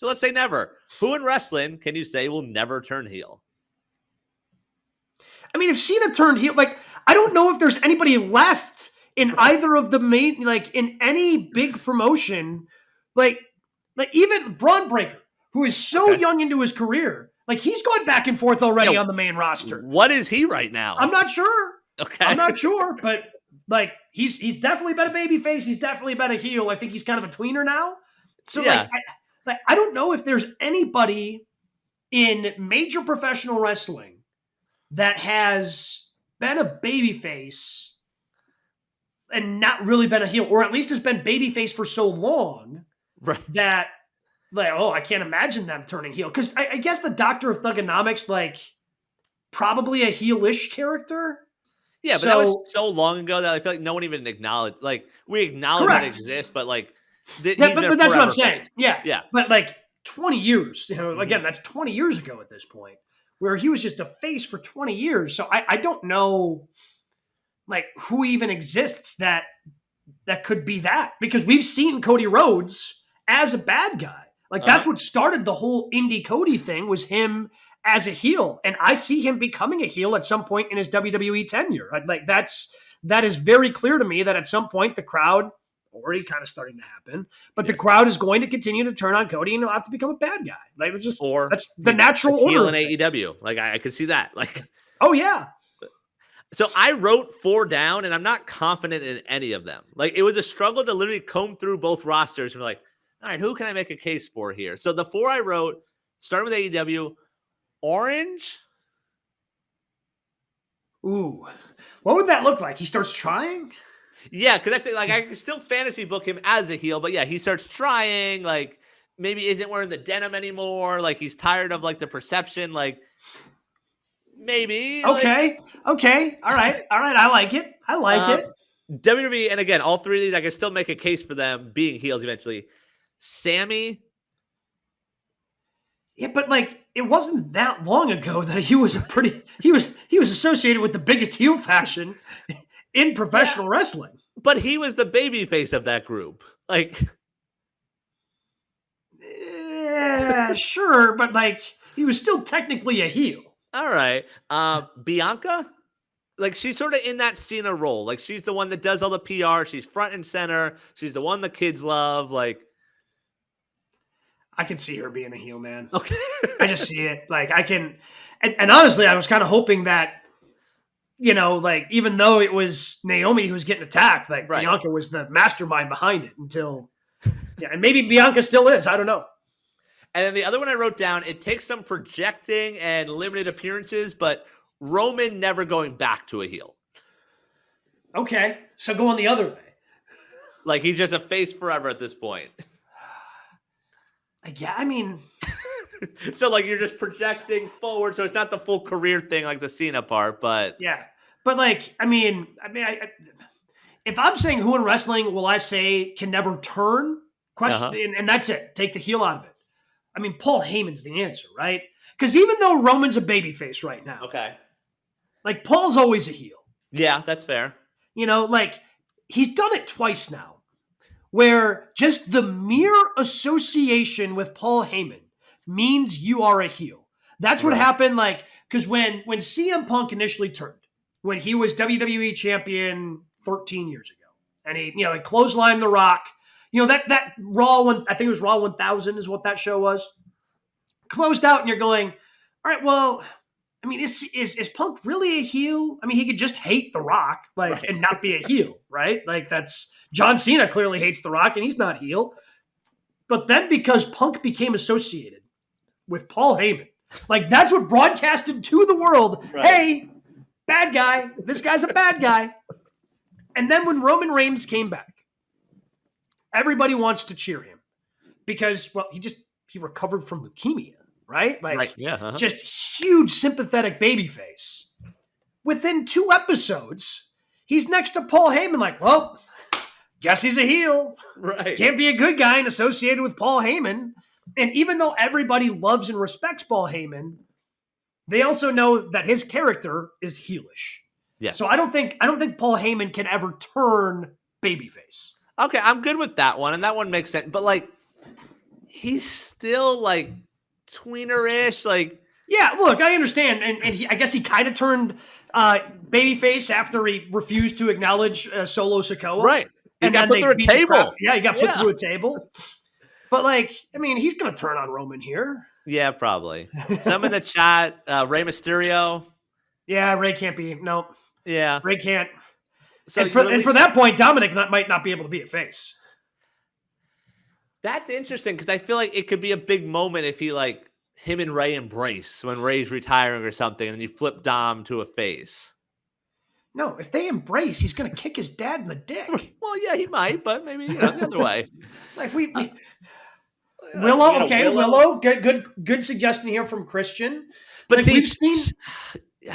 So let's say never. Who in wrestling can you say will never turn heel? I mean, if Cena turned heel, like, I don't know if there's anybody left in either of the main, like, in any big promotion, like even Braun Breaker, who is so young into his career, like, he's gone back and forth already on the main roster. What is he right now? I'm not sure. Okay. I'm not sure, but like, he's definitely been a babyface. He's definitely been a heel. I think he's kind of a tweener now. So I don't know if there's anybody in major professional wrestling that has been a babyface and not really been a heel, or at least has been babyface for so long that, like, oh, I can't imagine them turning heel. Because I guess the Doctor of Thugonomics, like, probably a heelish character. Yeah, but that was so long ago that I feel like no one even acknowledged. Like, we acknowledge it exists, but like, but that's what I'm saying. Yeah. But like 20 years, again, that's 20 years ago at this point, where he was just a face for 20 years. So I don't know, like, who even exists that could be that, because we've seen Cody Rhodes as a bad guy. Like, that's what started the whole Indie Cody thing, was him as a heel. And I see him becoming a heel at some point in his WWE tenure. Like, that is very clear to me, that at some point the crowd, already kind of starting to happen, but the crowd is going to continue to turn on Cody, and he'll have to become a bad guy. Like, that's the natural order. Heel in AEW. Like, I could see that. Like, oh yeah. So I wrote 4 down, and I'm not confident in any of them. Like, it was a struggle to literally comb through both rosters and be like, all right, who can I make a case for here? So the 4 I wrote, starting with AEW, Orange. Ooh, what would that look like? He starts trying? Yeah, because that's it. Like, I can still fantasy book him as a heel, but yeah, he starts trying. Like, maybe isn't wearing the denim anymore. Like, he's tired of, like, the perception. Like, maybe. Okay. All right. I like it. WWE, and again, all 3 of these, I can still make a case for them being heels eventually. Sammy. Yeah, but like, it wasn't that long ago that he was he was associated with the biggest heel faction in professional wrestling. But he was the babyface of that group. Like, yeah, sure, but like, he was still technically a heel. All right. Bianca? Like, she's sort of in that Cena role. Like, she's the one that does all the PR. She's front and center. She's the one the kids love. Like, I can see her being a heel, man. Okay. I just see it. Like, I can, and honestly, I was kind of hoping that, like, even though it was Naomi who was getting attacked, like, Bianca was the mastermind behind it until, and maybe Bianca still is. I don't know. And then the other one I wrote down, it takes some projecting and limited appearances, but Roman never going back to a heel. Okay, so going the other way. Like, he's just a face forever at this point. Yeah, I mean... So, like, you're just projecting forward, so it's not the full career thing like the Cena part, but... Yeah, but, like, I mean, if I'm saying who in wrestling will I say can never turn, and that's it, take the heel out of it. I mean, Paul Heyman's the answer, right? Because even though Roman's a babyface right now, like, Paul's always a heel. Yeah, that's fair. Like, he's done it twice now, where just the mere association with Paul Heyman means you are a heel. That's what happened, like, because when CM Punk initially turned, when he was WWE champion 13 years ago, and he clotheslined The Rock, that Raw one, I think it was Raw 1000 is what that show was, closed out, and you're going, all right, well, I mean, is Punk really a heel? I mean, he could just hate The Rock, and not be a heel, right? Like, that's John Cena clearly hates The Rock, and he's not heel. But then because Punk became associated with Paul Heyman, like, that's what broadcasted to the world, hey, bad guy, this guy's a bad guy. And then when Roman Reigns came back, everybody wants to cheer him because, well, he recovered from leukemia. Right? Like, just huge sympathetic babyface. Within 2 episodes, he's next to Paul Heyman, like, well, guess he's a heel. Right. Can't be a good guy and associated with Paul Heyman. And even though everybody loves and respects Paul Heyman, they also know that his character is heelish. Yeah. So I don't think Paul Heyman can ever turn babyface. Okay, I'm good with that one, and that one makes sense. But, like, he's still like tweener-ish. Like, Yeah, look, I understand, and I guess he kind of turned babyface after he refused to acknowledge Solo Sikoa, right? He and got then put they through a beat the crap. table. Yeah, he got put Yeah. through a table. But like, I mean, he's gonna turn on Roman here. Yeah, probably. Some in the chat, Rey Mysterio. Yeah, Ray can't be. No, Yeah. Ray can't. So And for that point, Dominic might not be able to be a face. that's interesting because I feel like it could be a big moment if him and Ray embrace when Ray's retiring or something, and you flip Dom to a face. No, if they embrace, he's gonna kick his dad in the dick. Well, yeah, he might, but maybe the other way. Like we Willow, Yeah, okay, Willow, good suggestion here from Christian. But Like, see,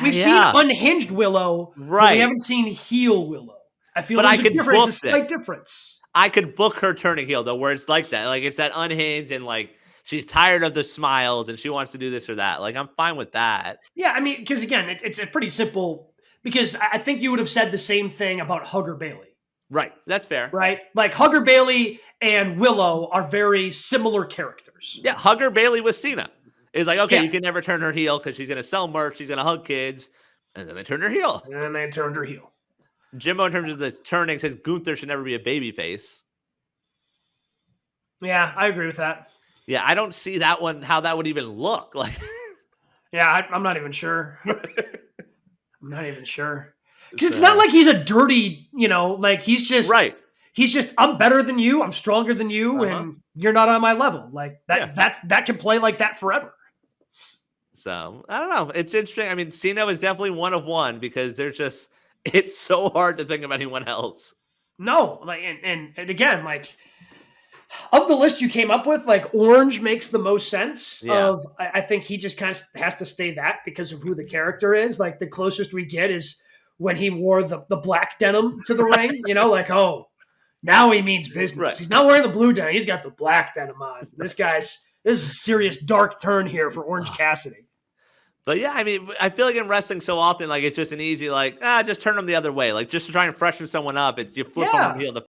we've seen unhinged Willow, but right? we haven't seen heel Willow. I feel But there's I a could difference, book a slight difference. I could book her turning heel though, where it's like that. Like it's that unhinged and like she's tired of the smiles and she wants to do this or that. Like I'm fine with that. Yeah, I mean, because again, it's a pretty simple. Because I think you would have said the same thing about Hugger Bailey, Right. That's fair. right? Like Hugger Bailey and Willow are very similar characters. Yeah. Hugger Bailey with Cena. It's like, okay, Yeah. you can never turn her heel because she's going to sell merch. She's going to hug kids. And then they turn her heel. And then they turned her heel. Jimbo, in terms of the turning, says Gunther should never be a baby face. Yeah, I agree with that. Yeah. I don't see that one, how that would even look like. Yeah, I'm not even sure. I'm not even sure. Because it's not like he's a dirty, like he's just right. He's just, I'm better than you, I'm stronger than you, and you're not on my level. Like that, that can play like that forever. So I don't know. It's interesting. I mean, Cena was definitely one of one because it's so hard to think of anyone else. No, like and again, like of the list you came up with, like Orange makes the most sense. Yeah. I think he just kind of has to stay that because of who the character is. Like the closest we get is when he wore the black denim to the ring, like, oh, now he means business. Right. He's not wearing the blue denim. He's got the black denim on. This is a serious dark turn here for Orange Cassidy. But yeah, I mean, I feel like in wrestling so often, like it's just an easy, just turn them the other way. Like just to try and freshen someone up, you flip them from heel to